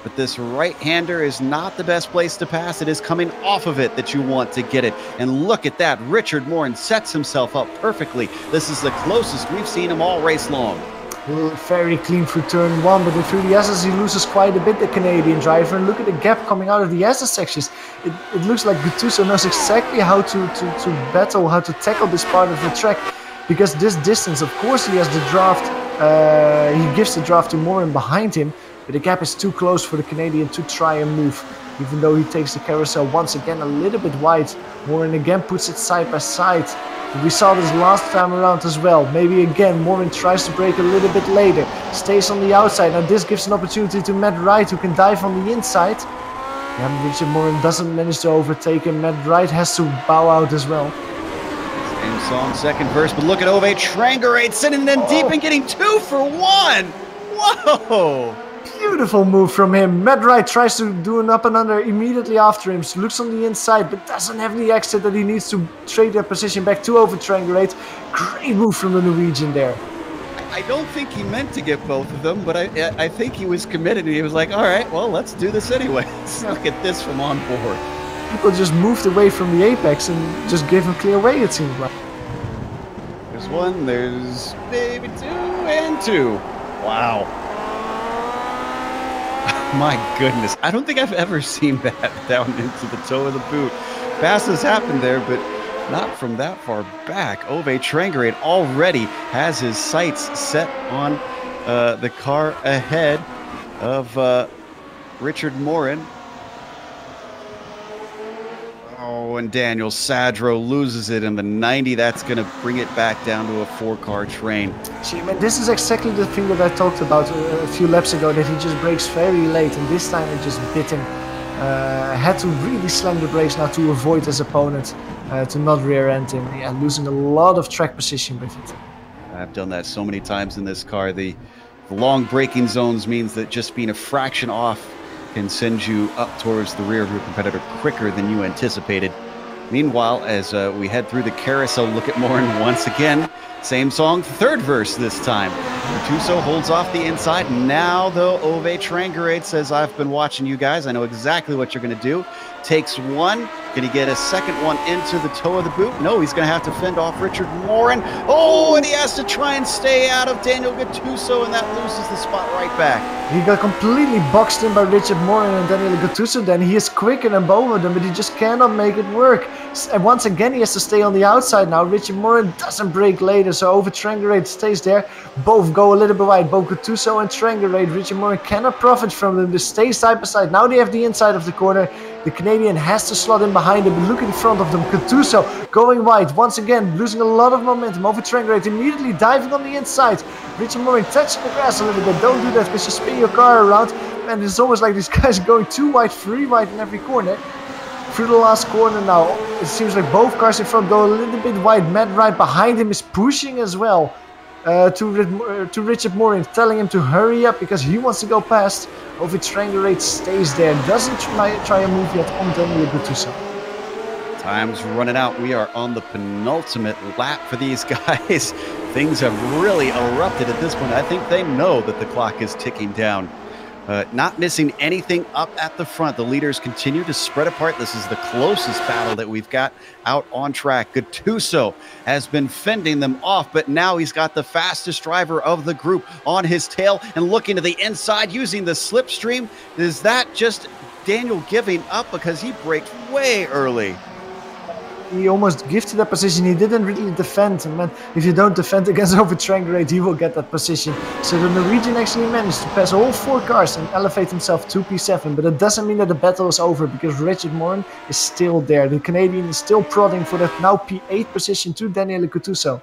but this right-hander is not the best place to pass. It is coming off of it that you want to get it. And look at that. Richard Morin sets himself up perfectly. This is the closest we've seen him all race long. Very clean through turn 1, but through the S's he loses quite a bit, the Canadian driver. And look at the gap coming out of the S's sections. It looks like Guttuso knows exactly how to battle, how to tackle this part of the track. because this distance, of course, he has the draft. He gives the draft to Morin behind him, but the gap is too close for the Canadian to try and move. Even though he takes the carousel once again a little bit wide, Morin again puts it side by side. We saw this last time around as well. Maybe again Morin tries to brake a little bit later, stays on the outside. Now this gives an opportunity to Matt Wright, who can dive on the inside. Yeah, Richard Morin doesn't manage to overtake him. Matt Wright has to bow out as well. Same song, second verse, but look at Ove Trangerade sitting in deep and getting 2 for 1. Whoa! Beautiful move from him. Matt Wright tries to do an up and under immediately after him. So looks on the inside, but doesn't have the exit that he needs to trade that position back to Ove Trangerade. Great move from the Norwegian there. I don't think he meant to get both of them, but I think he was committed. He was like, all right, well, let's do this anyway. Look at this from on board. People just moved away from the apex and just gave him clear way, it seemed like. There's one, there's maybe 2 and 2. Wow. My goodness, I don't think I've ever seen that down into the toe of the boot. Fast as happened there, but not from that far back. Ove Trangerade already has his sights set on the car ahead of Richard Morin. Oh, and Daniel Sadro loses it in the 90. That's going to bring it back down to a 4-car train. See, man, this is exactly the thing that I talked about a few laps ago, that he just brakes very late, and this time it just bit him. Had to really slam the brakes now to avoid his opponent, to not rear-end him. Yeah, losing a lot of track position with it. I've done that so many times in this car. The long braking zones means that just being a fraction off can send you up towards the rear of your competitor quicker than you anticipated. Meanwhile, as we head through the carousel, look at Morin once again. Same song, third verse this time. Tuso holds off the inside. Now, though, Ove Trangerade says, I've been watching you guys. I know exactly what you're going to do. Takes one. Can he get a second one into the toe of the boot? No, he's going to have to fend off Richard Morin. Oh, and he has to try and stay out of Daniel Gattuso, and that loses the spot right back. He got completely boxed in by Richard Morin and Daniel Gattuso. Then he is quicker than both of them, but he just cannot make it work. And once again, he has to stay on the outside now. Richard Morin doesn't brake later, so Ove Trangerade stays there. Both go a little bit wide, both Gattuso and Trangerade. Richard Morin cannot profit from them. They stay side by side. Now they have the inside of the corner. The Canadian has to slot in behind him, but look in front of them. Gattuso going wide, once again losing a lot of momentum. Ove Trangerade immediately diving on the inside. Richard Morin touching the grass a little bit. Don't do that because you spin your car around. And it's almost like these guys are going too wide, 3 wide in every corner. Through the last corner now, it seems like both cars in front go a little bit wide. Matt Wright behind him is pushing as well to Richard Morin, telling him to hurry up because he wants to go past. Ove Trangerade stays there, doesn't try a move yet on Daniel Gattuso. Time's running out. We are on the penultimate lap for these guys. Things have really erupted at this point. I think they know that the clock is ticking down. Not missing anything up at the front. The leaders continue to spread apart. This is the closest battle that we've got out on track. Gattuso has been fending them off, but now he's got the fastest driver of the group on his tail and looking to the inside using the slipstream. Is that just Daniel giving up because he braked way early? He almost gifted that position. He didn't really defend. And man, if you don't defend against Ove Trangerade, he will get that position. So the Norwegian actually managed to pass all 4 cars and elevate himself to P7. But it doesn't mean that the battle is over because Richard Morin is still there. The Canadian is still prodding for that now P8 position to Daniel Gattuso.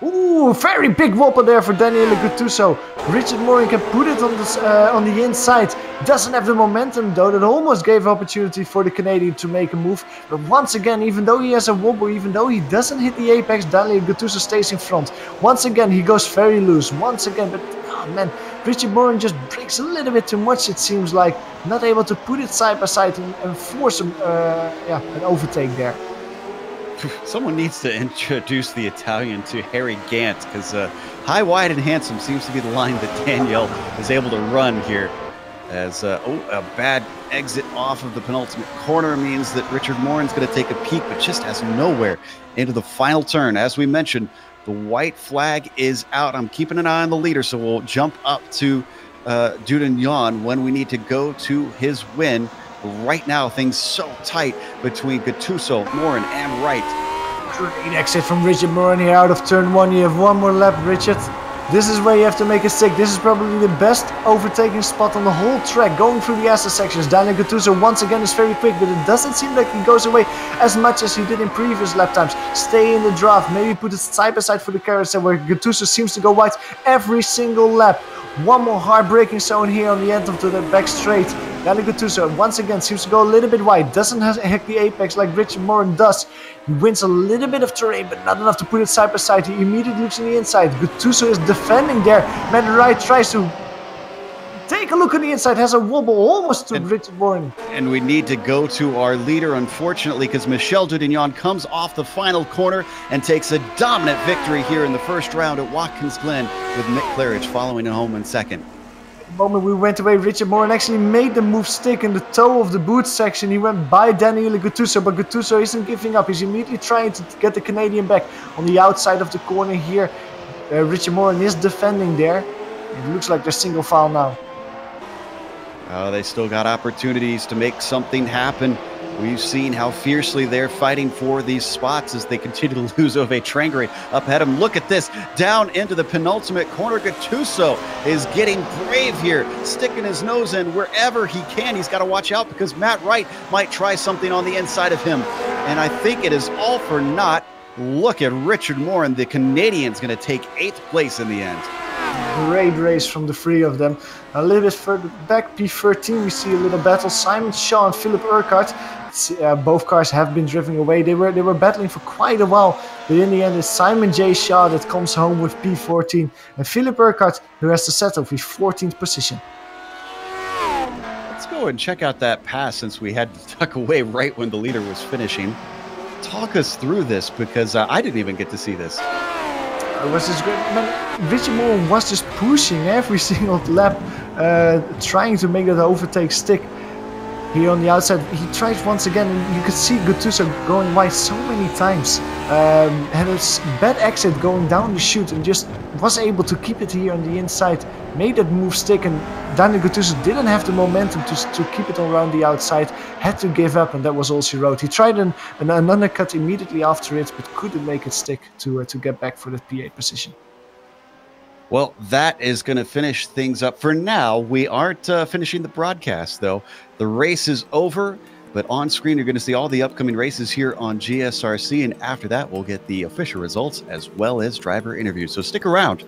Ooh, very big whopper there for Daniel Gattuso. Richard Morin can put it on the inside. Doesn't have the momentum though. That almost gave opportunity for the Canadian to make a move. But once again, even though he has a wobble, even though he doesn't hit the apex, Daniel Gattuso stays in front. Once again, he goes very loose. Once again, but oh man, Richard Morin just breaks a little bit too much, it seems like. Not able to put it side by side and force an overtake there. Someone needs to introduce the Italian to Harry Gant because high, wide, and handsome seems to be the line that Daniel is able to run here. As a bad exit off of the penultimate corner means that Richard Morin's going to take a peek, but just has nowhere into the final turn. As we mentioned, the white flag is out. I'm keeping an eye on the leader, so we'll jump up to Dudignon when we need to go to his win. Right now, things so tight between Gattuso, Morin, and Wright. Great exit from Richard Moran here out of turn 1. You have one more lap, Richard. This is where you have to make a stick. This is probably the best overtaking spot on the whole track. Going through the SS sections. Daniel Gattuso once again is very quick, but it doesn't seem like he goes away as much as he did in previous lap times. Stay in the draft. Maybe put it side by side for the carousel where Gattuso seems to go wide every single lap. One more hard braking zone here on the end of the back straight. Daniel Gattuso once again seems to go a little bit wide. Doesn't hack the apex like Richard Moran does. He wins a little bit of terrain, but not enough to put it side by side. He immediately looks on the inside. Gattuso is defending there. Matt Wright tries to take a look on the inside. Has a wobble almost to Richard Moran. And we need to go to our leader, unfortunately, because Michel Dudignon comes off the final corner and takes a dominant victory here in the first round at Watkins Glen, with Mick Claridge following him home in second. The moment we went away, Richard Moran actually made the move stick in the toe of the boot section. He went by Daniele Gattuso, but Gattuso isn't giving up. He's immediately trying to get the Canadian back on the outside of the corner here. Richard Moran is defending there. It looks like they're single file now. Oh, they still got opportunities to make something happen. We've seen how fiercely they're fighting for these spots as they continue to lose Ove Trengere up ahead of him. Look at this, down into the penultimate corner. Gattuso is getting brave here, sticking his nose in wherever he can. He's got to watch out because Matt Wright might try something on the inside of him. And I think it is all for naught. Look at Richard Moran. The Canadian's going to take 8th place in the end. Great race from the three of them. A little bit further back, P13, we see a little battle. Simon Shaw and Philippe Urquhart. Both cars have been driven away. They were battling for quite a while, but in the end it's Simon J. Shaw that comes home with P14 and Philippe Urquhart who has to settle with 14th position. Let's go and check out that pass since we had to tuck away right when the leader was finishing. Talk us through this because I didn't even get to see this. It was just great. Man, Richard Moran was just pushing every single lap, trying to make that overtake stick. Here on the outside, he tries once again, and you could see Gattuso going wide so many times. Had a bad exit going down the chute and just was able to keep it here on the inside. Made that move stick, and Daniel Gattuso didn't have the momentum to keep it around the outside. Had to give up, and that was all she wrote. He tried an undercut immediately after it, but couldn't make it stick to get back for the P8 position. Well, that is going to finish things up. For now, we aren't finishing the broadcast, though. The race is over, but on screen, you're going to see all the upcoming races here on GSRC, and after that, we'll get the official results as well as driver interviews. So stick around.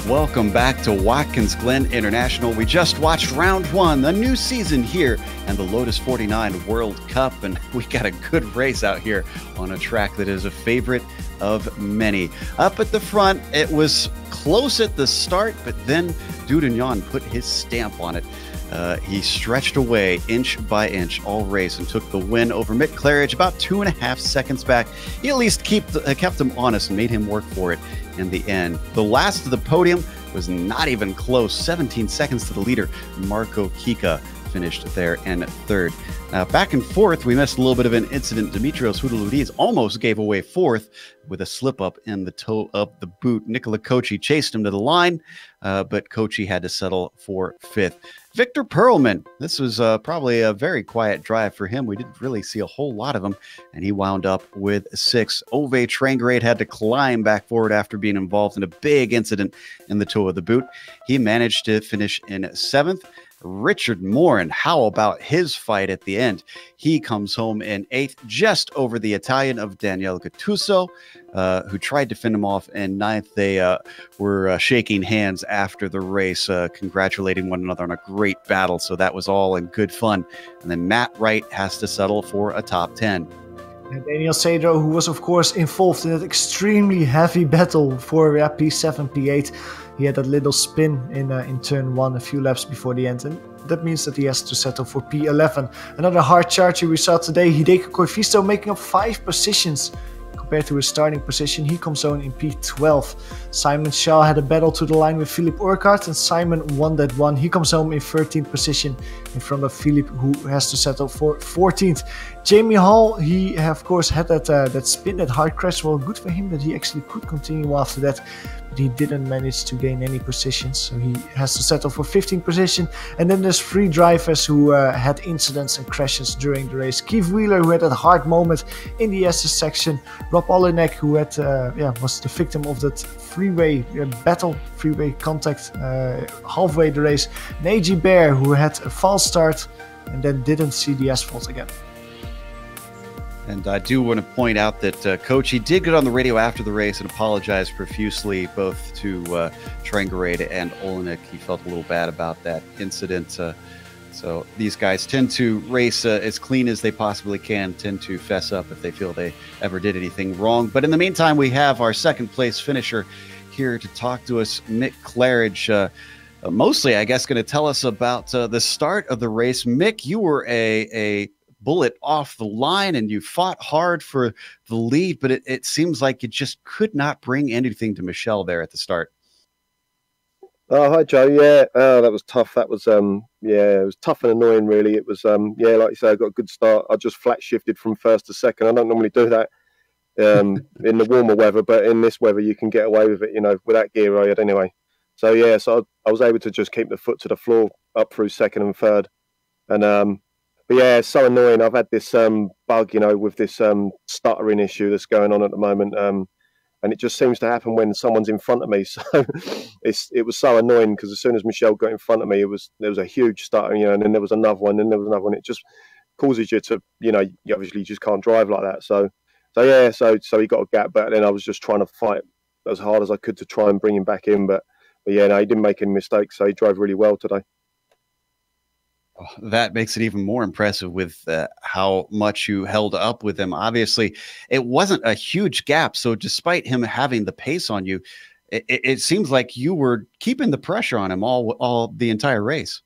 Welcome back to Watkins Glen International. We just watched round one, the new season here, and the Lotus 49 World Cup, and we got a good race out here on a track that is a favorite of many. Up at the front, it was close at the start, but then Dudignon put his stamp on it. He stretched away inch by inch all race and took the win over Mick Claridge about 2.5 seconds back. He at least kept him honest and made him work for it in the end. The last of the podium was not even close. 17 seconds to the leader. Marco Kika finished there in third. Now, back and forth, we missed a little bit of an incident. Dimitrios Houdaloudiz almost gave away fourth with a slip-up in the toe of the boot. Nicola Kochi chased him to the line, but Kochi had to settle for fifth. Victor Perlman, this was probably a very quiet drive for him. We didn't really see a whole lot of him, and he wound up with sixth. Ove Trangrade had to climb back forward after being involved in a big incident in the toe of the boot. He managed to finish in seventh. Richard Morin, how about his fight at the end? He comes home in eighth, just over the Italian of Daniele Gattuso, who tried to fend him off in ninth. They were shaking hands after the race, congratulating one another on a great battle. So that was all in good fun. And then Matt Wright has to settle for a top 10. And Daniel Cedro, who was of course involved in that extremely heavy battle for P7, P8. He had that little spin in turn one a few laps before the end, and that means that he has to settle for P11. Another hard charger we saw today, Hideki Koifisto making up 5 positions compared to his starting position. He comes on in P12. Simon Shaw had a battle to the line with Philippe Urquhart, and Simon won that one. He comes home in 13th position in front of Philippe, who has to settle for 14th. Jamie Hall, he of course had that spin, that hard crash. Well, good for him that he actually could continue after that, but he didn't manage to gain any positions, so he has to settle for 15th position. And then there's 3 drivers who had incidents and crashes during the race. Keith Wheeler, who had that hard moment in the SS section. Rob Olenek, who had was the victim of that freeway contact halfway the race. And AG Bear, who had a false start and then didn't see the asphalt again. And I do want to point out that Kochi did get on the radio after the race and apologized profusely both to Trangrade and Olenek. He felt a little bad about that incident. So these guys tend to race as clean as they possibly can, tend to fess up if they feel they ever did anything wrong. But in the meantime, we have our second place finisher here to talk to us, Mick Claridge. Mostly, I guess, going to tell us about the start of the race. Mick, you were a bullet off the line and you fought hard for the lead, but it seems like you just could not bring anything to Michelle there at the start. Oh, hi Joe. Yeah, that was tough. That was it was tough and annoying really. It was like you say, I got a good start. I just flat shifted from first to second. I don't normally do that in the warmer weather, but in this weather you can get away with it, with that gear I had anyway. So yeah, I was able to just keep the foot to the floor up through second and third. And but yeah, it's so annoying. I've had this bug, with this stuttering issue that's going on at the moment. And it just seems to happen when someone's in front of me. So it was so annoying because as soon as Michelle got in front of me, there was a huge stutter, and then there was another one, and there was another one. It just causes you to, you obviously just can't drive like that. So he got a gap, but then I was just trying to fight as hard as I could to try and bring him back in. But yeah, no, he didn't make any mistakes. So he drove really well today. That makes it even more impressive with how much you held up with him. Obviously, it wasn't a huge gap. So despite him having the pace on you, it seems like you were keeping the pressure on him all the entire race.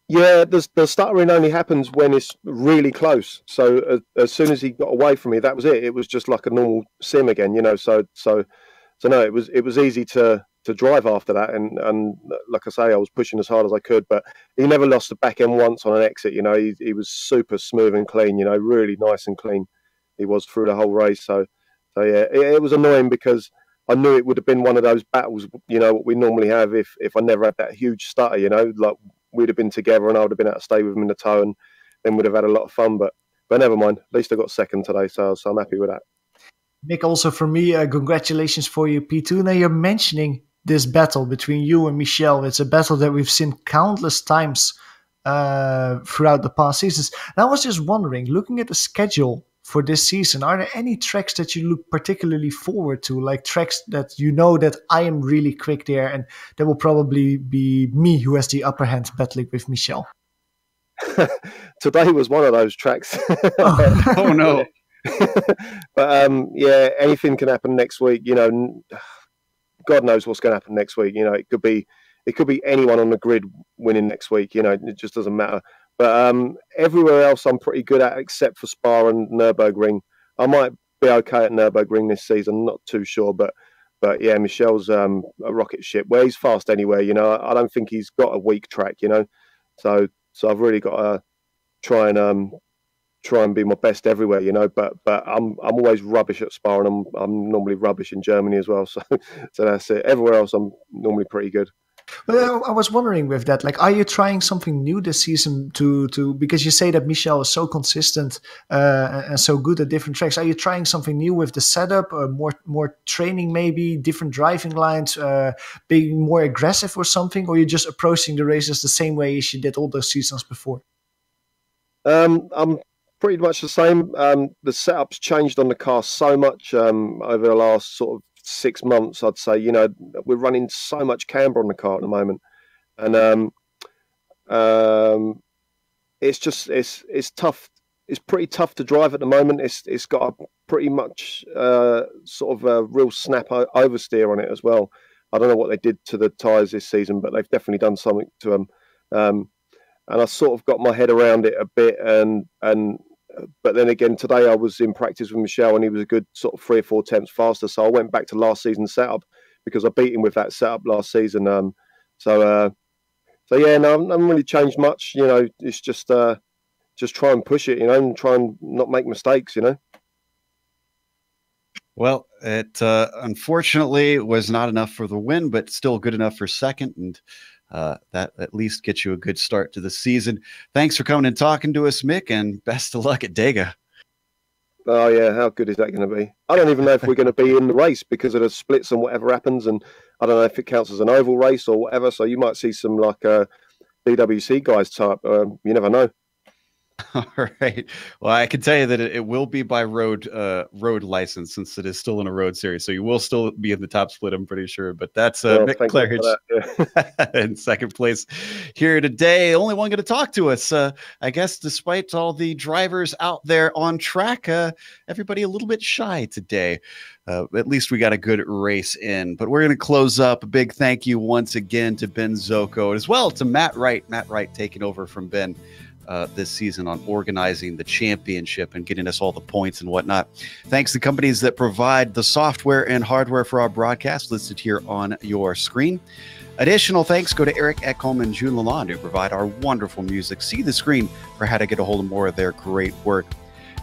Yeah, the stuttering only happens when it's really close. So as soon as he got away from me, that was it. It was just like a normal sim again, So no, it was easy to drive after that, and like I say, I was pushing as hard as I could, but he never lost the back end once on an exit. He was super smooth and clean. Really nice and clean. He was through the whole race. So yeah, it was annoying because I knew it would have been one of those battles. What we normally have if I never had that huge stutter. Like we'd have been together, and I would have been able to stay with him in the tow, and then we'd have had a lot of fun. But never mind. At least I got second today, so I'm happy with that. Nick, also for me, congratulations for your P2. Now you're mentioning this battle between you and Michelle. It's a battle that we've seen countless times throughout the past seasons. And I was just wondering, looking at the schedule for this season. Are there any tracks that you look particularly forward to, like tracks that you know that I am really quick there, and that will probably be me who has the upper hand battling with Michel? Today was one of those tracks. Oh no. But yeah, anything can happen next week. You know, God knows what's going to happen next week. You know, it could be anyone on the grid winning next week. You know, it just doesn't matter. But everywhere else I'm pretty good at, except for Spa and Nürburgring. I might be okay at Nürburgring this season. Not too sure, but yeah, Michel's a rocket ship. Where he's fast anywhere. You know, I don't think he's got a weak track. You know, so I've really got to try and be my best everywhere, you know. But I'm always rubbish at Spa, and I'm normally rubbish in Germany as well. So that's it. Everywhere else, I'm normally pretty good. Well, I was wondering with that, like, are you trying something new this season to because you say that Michel is so consistent and so good at different tracks. Are you trying something new with the setup, more training, maybe different driving lines, being more aggressive or something, or are you just approaching the races the same way as you did all those seasons before? I'm pretty much the same. The setup's changed on the car so much over the last sort of 6 months, I'd say. You know, we're running so much camber on the car at the moment, and it's tough. It's pretty tough to drive at the moment. It's got a pretty much sort of a real snap oversteer on it as well. I don't know what they did to the tyres this season, but they've definitely done something to them. And I sort of got my head around it a bit, but then again, today I was in practice with Michel, and he was a good sort of 3 or 4 tenths faster. So I went back to last season's setup because I beat him with that setup last season. So yeah, no, I haven't really changed much. You know, it's just try and push it, you know, and try and not make mistakes, you know. Well, it unfortunately was not enough for the win, but still good enough for second, and that at least gets you a good start to the season. Thanks for coming and talking to us, Mick, and best of luck at Dega. Oh yeah, how good is that going to be? I don't even know if we're going to be in the race because of the splits and whatever happens, and I don't know if it counts as an oval race or whatever. So you might see some like DWC guys type. You never know. All right. Well, I can tell you that it will be by road license, since it is still in a road series. So you will still be in the top split, I'm pretty sure. But that's Mick Claridge in second place here today. Only one going to talk to us. I guess despite all the drivers out there on track, everybody a little bit shy today. At least we got a good race in. But we're going to close up. A big thank you once again to Ben Zocco, as well to Matt Wright. Matt Wright taking over from Ben this season on organizing the championship and getting us all the points and whatnot. Thanks to companies that provide the software and hardware for our broadcast listed here on your screen. Additional thanks go to Eric Ekholm and June Lalonde, who provide our wonderful music. See the screen for how to get a hold of more of their great work.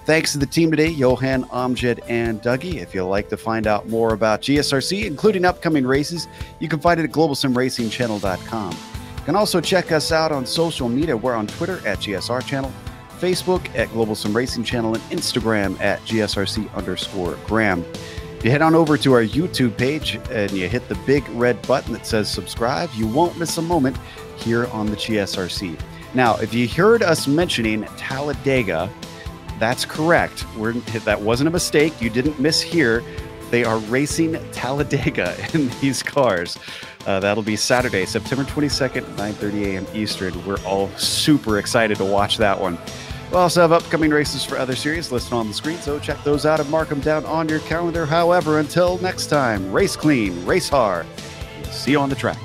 Thanks to the team today, Johan, Amjad, and Dougie. If you'd like to find out more about GSRC, including upcoming races, you can find it at globalsimracingchannel.com. You can also check us out on social media. We're on Twitter at GSR Channel, Facebook at Global Sim Racing Channel, and Instagram at GSRC_Graham. If you head on over to our YouTube page and you hit the big red button that says subscribe, you won't miss a moment here on the GSRC. Now, if you heard us mentioning Talladega, that's correct. That wasn't a mistake. You didn't mishear. They are racing Talladega in these cars. That'll be Saturday, September 22nd, 9:30 a.m. Eastern. We're all super excited to watch that one. We'll also have upcoming races for other series listed on the screen, so check those out and mark them down on your calendar. However, until next time, race clean, race hard. We'll see you on the track.